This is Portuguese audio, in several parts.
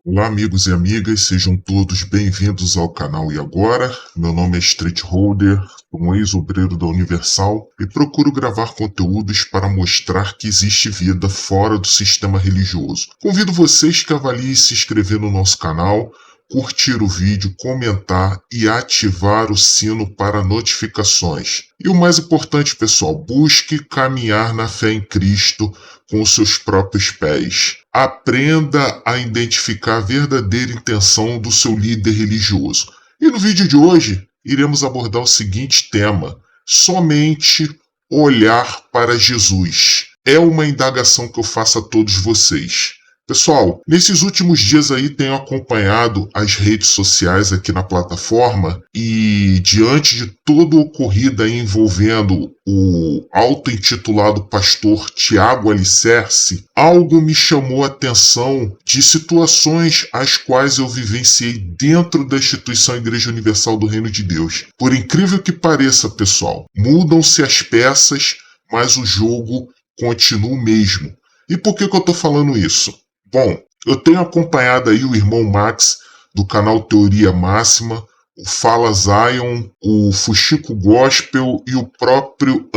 Olá, amigos e amigas, sejam todos bem-vindos ao canal E Agora. Meu nome é Street Holder, sou um ex-obreiro da Universal e procuro gravar conteúdos para mostrar que existe vida fora do sistema religioso. Convido vocês que avaliem se inscrever no nosso canal, curtir o vídeo, comentar e ativar o sino para notificações. E o mais importante, pessoal, busque caminhar na fé em Cristo com os seus próprios pés. Aprenda a identificar a verdadeira intenção do seu líder religioso. E no vídeo de hoje, iremos abordar o seguinte tema: somente olhar para Jesus. É uma indagação que eu faço a todos vocês. Pessoal, nesses últimos dias aí tenho acompanhado as redes sociais aqui na plataforma e diante de toda a ocorrida envolvendo o auto-intitulado pastor Tiago Alicerce, algo me chamou a atenção de situações as quais eu vivenciei dentro da instituição Igreja Universal do Reino de Deus. Por incrível que pareça, pessoal, mudam-se as peças, mas o jogo continua o mesmo. E por que eu estou falando isso? Bom, eu tenho acompanhado aí o irmão Max do canal Teoria Máxima, o Fala Zion, o Fuxico Gospel e o próprio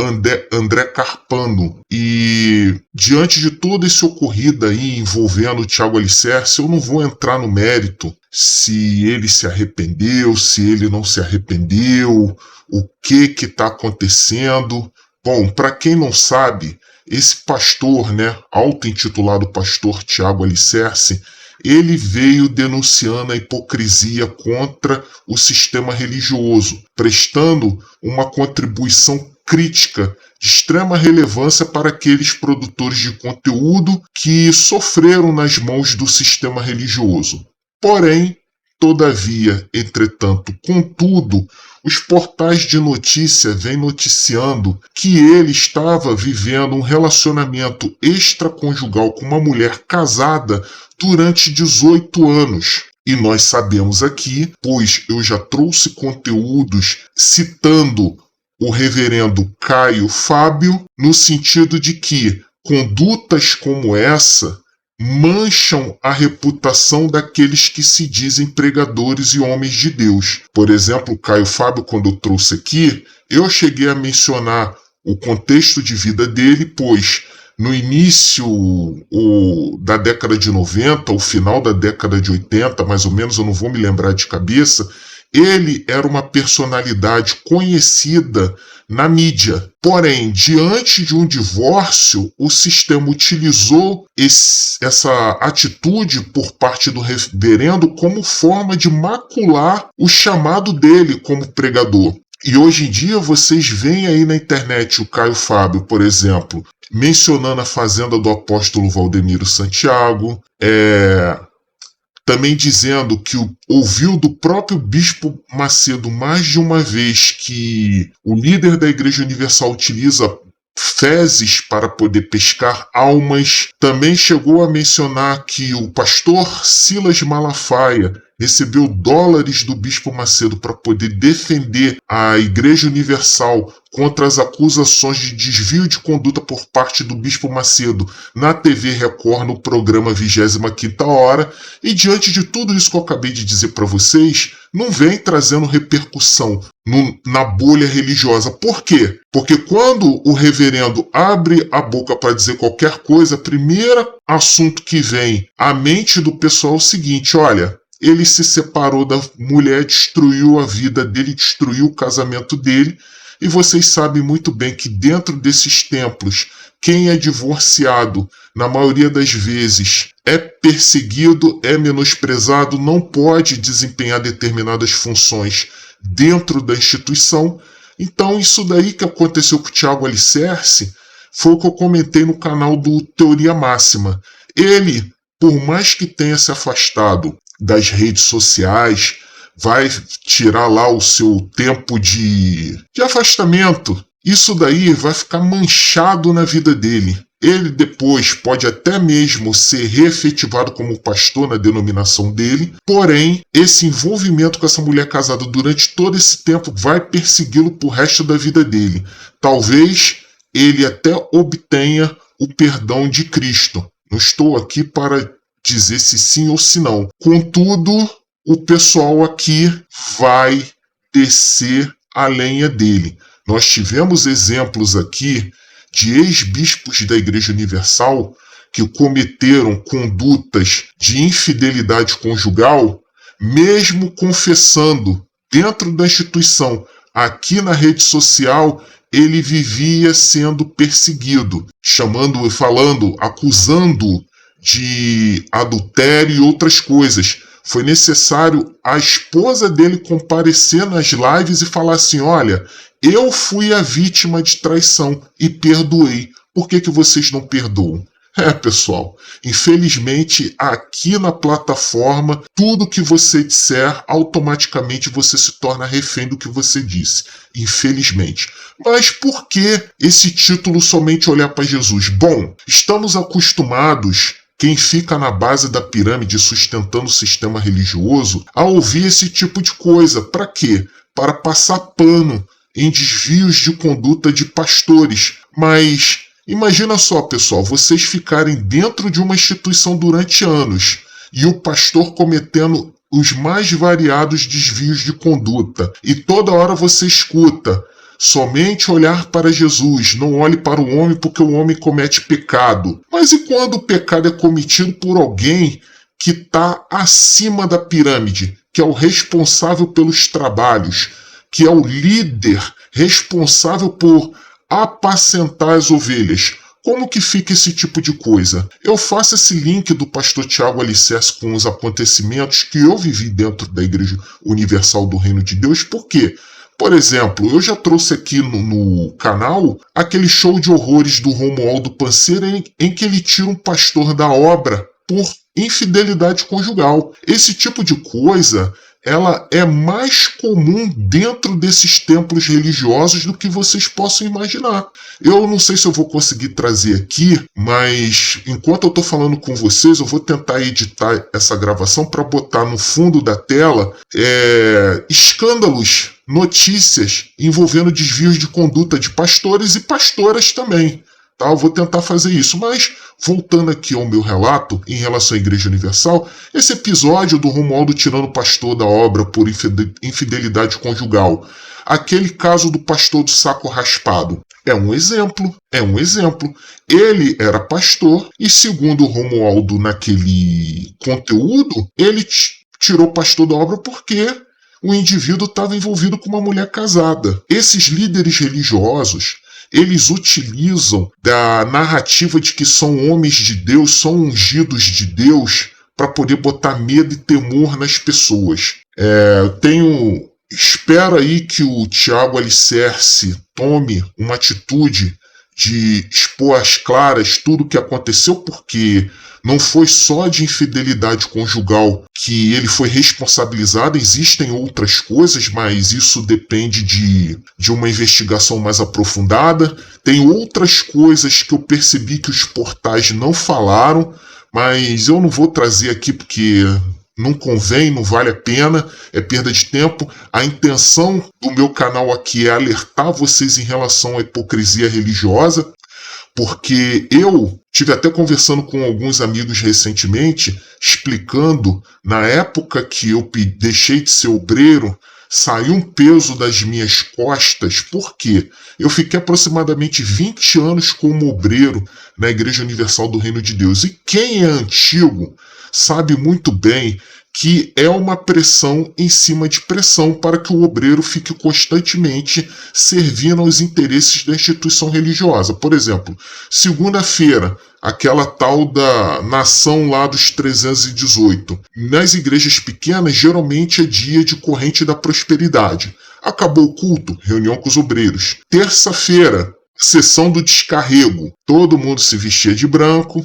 André Carpano. E diante de todo esse ocorrido aí envolvendo o Tiago Alicerce, eu não vou entrar no mérito se ele se arrependeu, se ele não se arrependeu, o que está acontecendo. Bom, para quem não sabe, esse pastor, auto-intitulado pastor Tiago Alicerce, ele veio denunciando a hipocrisia contra o sistema religioso, prestando uma contribuição crítica de extrema relevância para aqueles produtores de conteúdo que sofreram nas mãos do sistema religioso. Porém, todavia, entretanto, contudo, os portais de notícia vêm noticiando que ele estava vivendo um relacionamento extraconjugal com uma mulher casada durante 18 anos. E nós sabemos aqui, pois eu já trouxe conteúdos citando o reverendo Caio Fábio, no sentido de que condutas como essa mancham a reputação daqueles que se dizem pregadores e homens de Deus. Por exemplo, Caio Fábio, quando eu trouxe aqui, eu cheguei a mencionar o contexto de vida dele, pois no início da década de 90, o final da década de 80, mais ou menos, eu não vou me lembrar de cabeça, ele era uma personalidade conhecida na mídia. Porém, diante de um divórcio, o sistema utilizou essa atitude por parte do reverendo como forma de macular o chamado dele como pregador. E hoje em dia vocês veem aí na internet o Caio Fábio, por exemplo, mencionando a fazenda do apóstolo Valdemiro Santiago, também dizendo que ouviu do próprio Bispo Macedo mais de uma vez que o líder da Igreja Universal utiliza fezes para poder pescar almas. Também chegou a mencionar que o pastor Silas Malafaia recebeu dólares do Bispo Macedo para poder defender a Igreja Universal contra as acusações de desvio de conduta por parte do Bispo Macedo na TV Record no programa 25ª Hora. E diante de tudo isso que eu acabei de dizer para vocês, não vem trazendo repercussão na bolha religiosa. Por quê? Porque quando o reverendo abre a boca para dizer qualquer coisa, o primeiro assunto que vem à mente do pessoal é o seguinte: olha, ele se separou da mulher, destruiu a vida dele, destruiu o casamento dele. E vocês sabem muito bem que dentro desses templos, quem é divorciado, na maioria das vezes, é perseguido, é menosprezado, não pode desempenhar determinadas funções dentro da instituição. Então isso daí que aconteceu com o Tiago Alicerce foi o que eu comentei no canal do Teoria Máxima. Ele, por mais que tenha se afastado das redes sociais, vai tirar lá o seu tempo de afastamento, isso daí vai ficar manchado na vida dele. Ele depois pode até mesmo ser reefetivado como pastor na denominação dele, porém, esse envolvimento com essa mulher casada durante todo esse tempo vai persegui-lo pro resto da vida dele. Talvez ele até obtenha o perdão de Cristo. Não estou aqui para dizer se sim ou se não. Contudo, o pessoal aqui vai descer a lenha dele. Nós tivemos exemplos aqui de ex-bispos da Igreja Universal que cometeram condutas de infidelidade conjugal, mesmo confessando dentro da instituição. Aqui na rede social, ele vivia sendo perseguido, acusando de adultério e outras coisas. Foi necessário a esposa dele comparecer nas lives e falar assim: olha, eu fui a vítima de traição e perdoei. Por que vocês não perdoam? Pessoal, infelizmente aqui na plataforma, tudo que você disser, automaticamente você se torna refém do que você disse. Infelizmente. Mas por que esse título somente olhar para Jesus? Bom, estamos acostumados, quem fica na base da pirâmide sustentando o sistema religioso, a ouvir esse tipo de coisa. Para quê? Para passar pano em desvios de conduta de pastores. Mas imagina só, pessoal, vocês ficarem dentro de uma instituição durante anos e o pastor cometendo os mais variados desvios de conduta. E toda hora você escuta: somente olhar para Jesus, não olhe para o homem porque o homem comete pecado. Mas e quando o pecado é cometido por alguém que está acima da pirâmide, que é o responsável pelos trabalhos, que é o líder responsável por apacentar as ovelhas? Como que fica esse tipo de coisa? Eu faço esse link do pastor Tiago Alicerce com os acontecimentos que eu vivi dentro da Igreja Universal do Reino de Deus. Por quê? Por exemplo, eu já trouxe aqui no canal aquele show de horrores do Romualdo Panceira em que ele tira um pastor da obra por infidelidade conjugal. Esse tipo de coisa, ela é mais comum dentro desses templos religiosos do que vocês possam imaginar. Eu não sei se eu vou conseguir trazer aqui, mas enquanto eu estou falando com vocês, eu vou tentar editar essa gravação para botar no fundo da tela escândalos, notícias envolvendo desvios de conduta de pastores e pastoras também. Tá? Eu vou tentar fazer isso, mas voltando aqui ao meu relato em relação à Igreja Universal, esse episódio do Romualdo tirando o pastor da obra por infidelidade conjugal, aquele caso do pastor do saco raspado, é um exemplo. Ele era pastor e, segundo o Romualdo naquele conteúdo, ele tirou o pastor da obra porque o indivíduo estava envolvido com uma mulher casada. Esses líderes religiosos, eles utilizam da narrativa de que são homens de Deus, são ungidos de Deus, para poder botar medo e temor nas pessoas. Espero aí que o Tiago Alicerce tome uma atitude de expor às claras tudo o que aconteceu, porque não foi só de infidelidade conjugal que ele foi responsabilizado, existem outras coisas, mas isso depende de uma investigação mais aprofundada. Tem outras coisas que eu percebi que os portais não falaram, mas eu não vou trazer aqui porque não convém, não vale a pena, é perda de tempo. A intenção do meu canal aqui é alertar vocês em relação à hipocrisia religiosa, porque eu tive até conversando com alguns amigos recentemente, explicando, na época que eu deixei de ser obreiro, saiu um peso das minhas costas, porque eu fiquei aproximadamente 20 anos como obreiro na Igreja Universal do Reino de Deus. E quem é antigo sabe muito bem que é uma pressão em cima de pressão para que o obreiro fique constantemente servindo aos interesses da instituição religiosa. Por exemplo, segunda-feira, aquela tal da nação lá dos 318. Nas igrejas pequenas, geralmente é dia de corrente da prosperidade. Acabou o culto, reunião com os obreiros. Terça-feira, sessão do descarrego. Todo mundo se vestia de branco.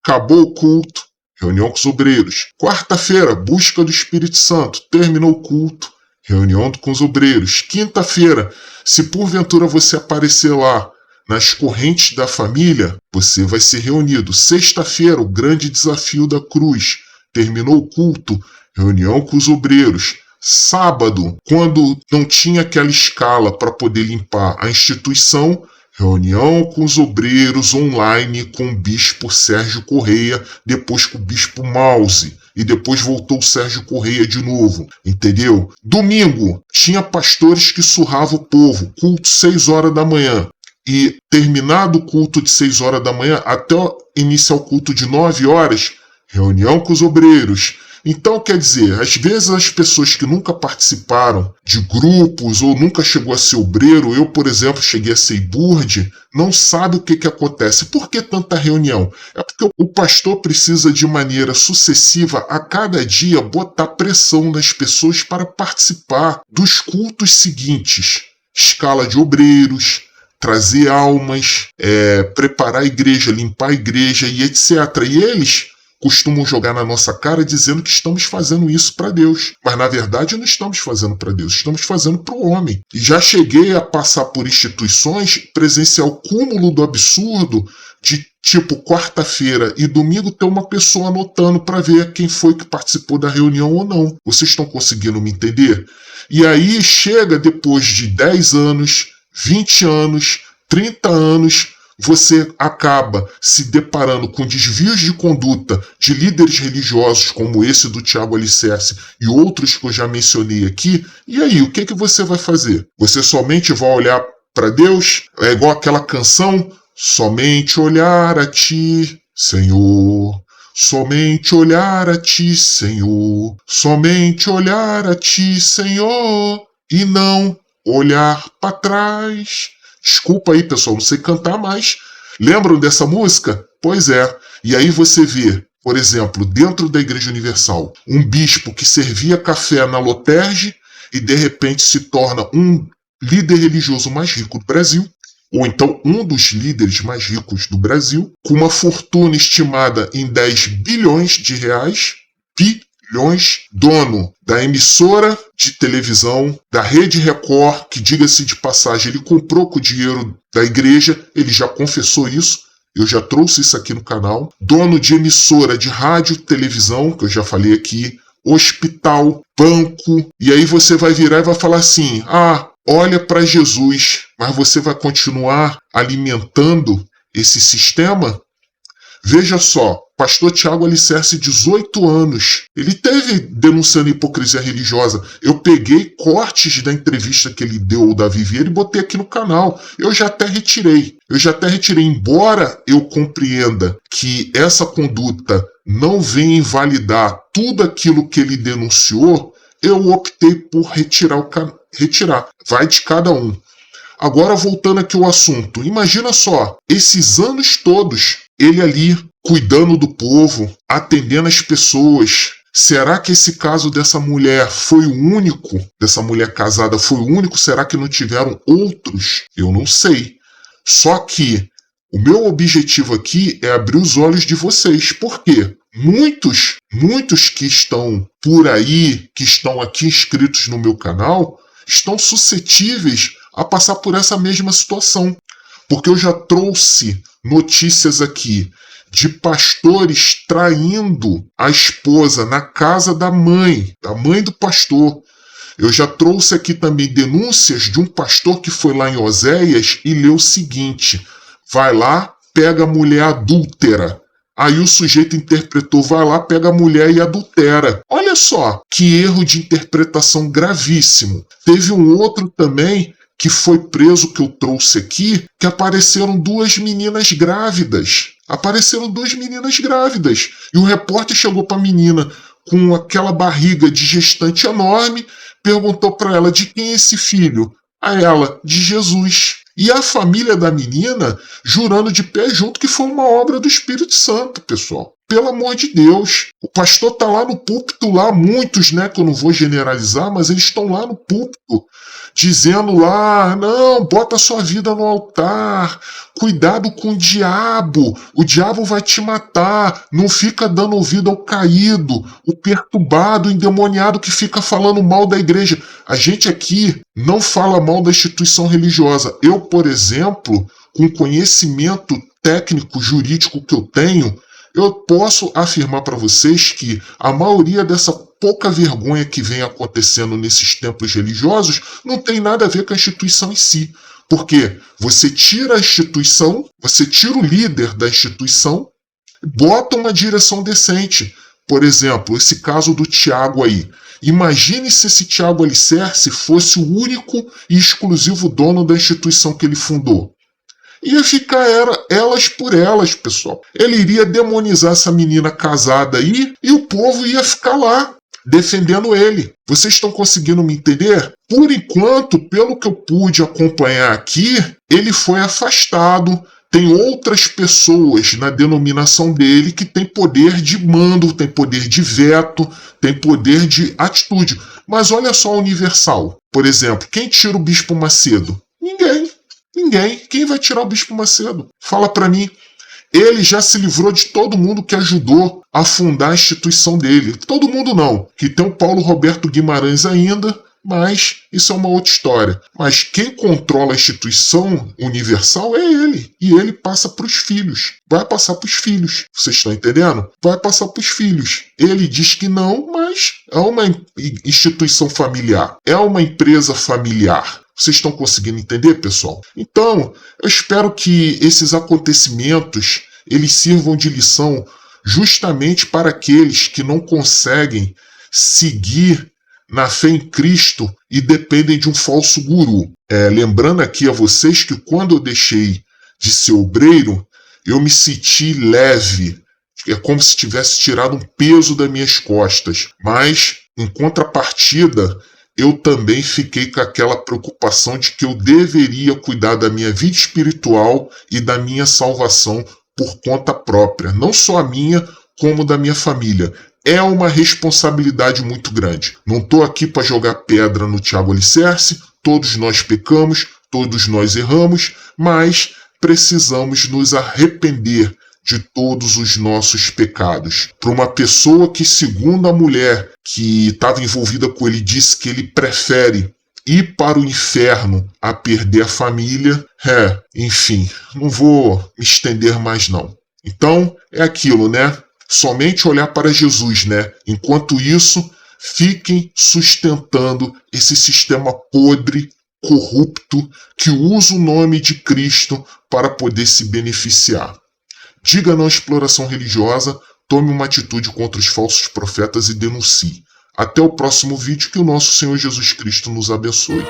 Acabou o culto, reunião com os obreiros. Quarta-feira, busca do Espírito Santo. Terminou o culto, reunião com os obreiros. Quinta-feira, se porventura você aparecer lá nas correntes da família, você vai ser reunido. Sexta-feira, o grande desafio da cruz. Terminou o culto, reunião com os obreiros. Sábado, quando não tinha aquela escala para poder limpar a instituição, Reunião com os obreiros online com o bispo Sérgio Correia, depois com o bispo Mause. E depois voltou o Sérgio Correia de novo, entendeu? Domingo, tinha pastores que surravam o povo, culto 6 horas da manhã. E terminado o culto de 6 horas da manhã, até iniciar o culto de 9 horas, reunião com os obreiros. Então, quer dizer, às vezes as pessoas que nunca participaram de grupos ou nunca chegou a ser obreiro, eu, por exemplo, cheguei a ser IBURD, não sabe o que acontece. Por que tanta reunião? É porque o pastor precisa, de maneira sucessiva, a cada dia, botar pressão nas pessoas para participar dos cultos seguintes. Escala de obreiros, trazer almas, preparar a igreja, limpar a igreja e etc. E eles costumam jogar na nossa cara dizendo que estamos fazendo isso para Deus. Mas na verdade não estamos fazendo para Deus, estamos fazendo para o homem. E já cheguei a passar por instituições, presenciar o cúmulo do absurdo de tipo quarta-feira e domingo ter uma pessoa anotando para ver quem foi que participou da reunião ou não. Vocês estão conseguindo me entender? E aí chega depois de 10 anos, 20 anos, 30 anos, você acaba se deparando com desvios de conduta de líderes religiosos como esse do Tiago Alicerce e outros que eu já mencionei aqui. E aí, o que você vai fazer? Você somente vai olhar para Deus? É igual aquela canção, somente olhar a ti, Senhor. Somente olhar a ti, Senhor. Somente olhar a ti, Senhor. E não olhar para trás. Desculpa aí, pessoal, não sei cantar mais. Lembram dessa música? Pois é. E aí você vê, por exemplo, dentro da Igreja Universal, um bispo que servia café na Loterge e de repente se torna um líder religioso mais rico do Brasil, ou então um dos líderes mais ricos do Brasil, com uma fortuna estimada em 10 bilhões de reais, dono da emissora de televisão, da Rede Record, que, diga-se de passagem, ele comprou com o dinheiro da igreja, ele já confessou isso, eu já trouxe isso aqui no canal, dono de emissora de rádio e televisão, que eu já falei aqui, hospital, banco, e aí você vai virar e vai falar assim, olha para Jesus, mas você vai continuar alimentando esse sistema? Veja só, pastor Tiago Alicerce, 18 anos, ele teve denunciando hipocrisia religiosa. Eu peguei cortes da entrevista que ele deu ao Davi Vieira e botei aqui no canal. Eu já até retirei. Embora eu compreenda que essa conduta não venha invalidar tudo aquilo que ele denunciou, eu optei por retirar. Vai de cada um. Agora, voltando aqui ao assunto, imagina só, esses anos todos, ele ali cuidando do povo, atendendo as pessoas. Será que esse caso dessa mulher foi o único? Dessa mulher casada foi o único? Será que não tiveram outros? Eu não sei. Só que o meu objetivo aqui é abrir os olhos de vocês. Por quê? Muitos que estão por aí, que estão aqui inscritos no meu canal, estão suscetíveis a passar por essa mesma situação. Porque eu já trouxe notícias aqui de pastores traindo a esposa na casa da mãe do pastor. Eu já trouxe aqui também denúncias de um pastor que foi lá em Oséias e leu o seguinte, vai lá, pega a mulher adúltera. Aí o sujeito interpretou, vai lá, pega a mulher e adultera. Olha só, que erro de interpretação gravíssimo. Teve um outro também que foi preso, que eu trouxe aqui, que apareceram duas meninas grávidas. E o repórter chegou para a menina com aquela barriga de gestante enorme, perguntou para ela, de quem é esse filho? A ela, de Jesus. E a família da menina jurando de pé junto que foi uma obra do Espírito Santo, pessoal. Pelo amor de Deus. O pastor está lá no púlpito, lá muitos, né, que eu não vou generalizar, mas eles estão lá no púlpito, dizendo lá, não, bota sua vida no altar, cuidado com o diabo vai te matar, não fica dando ouvido ao caído, o perturbado, o endemoniado que fica falando mal da igreja. A gente aqui não fala mal da instituição religiosa. Eu, por exemplo, com conhecimento técnico, jurídico que eu tenho, eu posso afirmar para vocês que a maioria dessa pouca vergonha que vem acontecendo nesses templos religiosos não tem nada a ver com a instituição em si. Porque você tira a instituição, você tira o líder da instituição, bota uma direção decente. Por exemplo, esse caso do Tiago aí. Imagine se esse Tiago Alicerce fosse o único e exclusivo dono da instituição que ele fundou. Ia ficar elas por elas, pessoal. Ele iria demonizar essa menina casada aí e o povo ia ficar lá defendendo ele. Vocês estão conseguindo me entender? Por enquanto, pelo que eu pude acompanhar aqui, ele foi afastado. Tem outras pessoas na denominação dele que têm poder de mando, tem poder de veto, tem poder de atitude. Mas olha só a Universal. Por exemplo, quem tira o Bispo Macedo? Ninguém. Ninguém. Quem vai tirar o Bispo Macedo? Fala pra mim. Ele já se livrou de todo mundo que ajudou a fundar a instituição dele. Todo mundo não. Que tem o Paulo Roberto Guimarães ainda, mas isso é uma outra história. Mas quem controla a instituição universal é ele. E ele passa para os filhos. Vai passar para os filhos. Vocês estão entendendo? Vai passar para os filhos. Ele diz que não, mas é uma instituição familiar. É uma empresa familiar. Vocês estão conseguindo entender, pessoal? Então, eu espero que esses acontecimentos eles sirvam de lição justamente para aqueles que não conseguem seguir na fé em Cristo e dependem de um falso guru. Lembrando aqui a vocês que quando eu deixei de ser obreiro, eu me senti leve. É como se tivesse tirado um peso das minhas costas. Mas, em contrapartida, eu também fiquei com aquela preocupação de que eu deveria cuidar da minha vida espiritual e da minha salvação por conta própria. Não só a minha, como da minha família. É uma responsabilidade muito grande. Não estou aqui para jogar pedra no Tiago Alicerce. Todos nós pecamos, todos nós erramos, mas precisamos nos arrepender de todos os nossos pecados. Para uma pessoa que, segundo a mulher que estava envolvida com ele, disse que ele prefere ir para o inferno a perder a família, enfim, não vou me estender mais não. Então, é aquilo, né? Somente olhar para Jesus, né? Enquanto isso, fiquem sustentando esse sistema podre, corrupto, que usa o nome de Cristo para poder se beneficiar. Diga não à exploração religiosa, tome uma atitude contra os falsos profetas e denuncie. Até o próximo vídeo, que o nosso Senhor Jesus Cristo nos abençoe.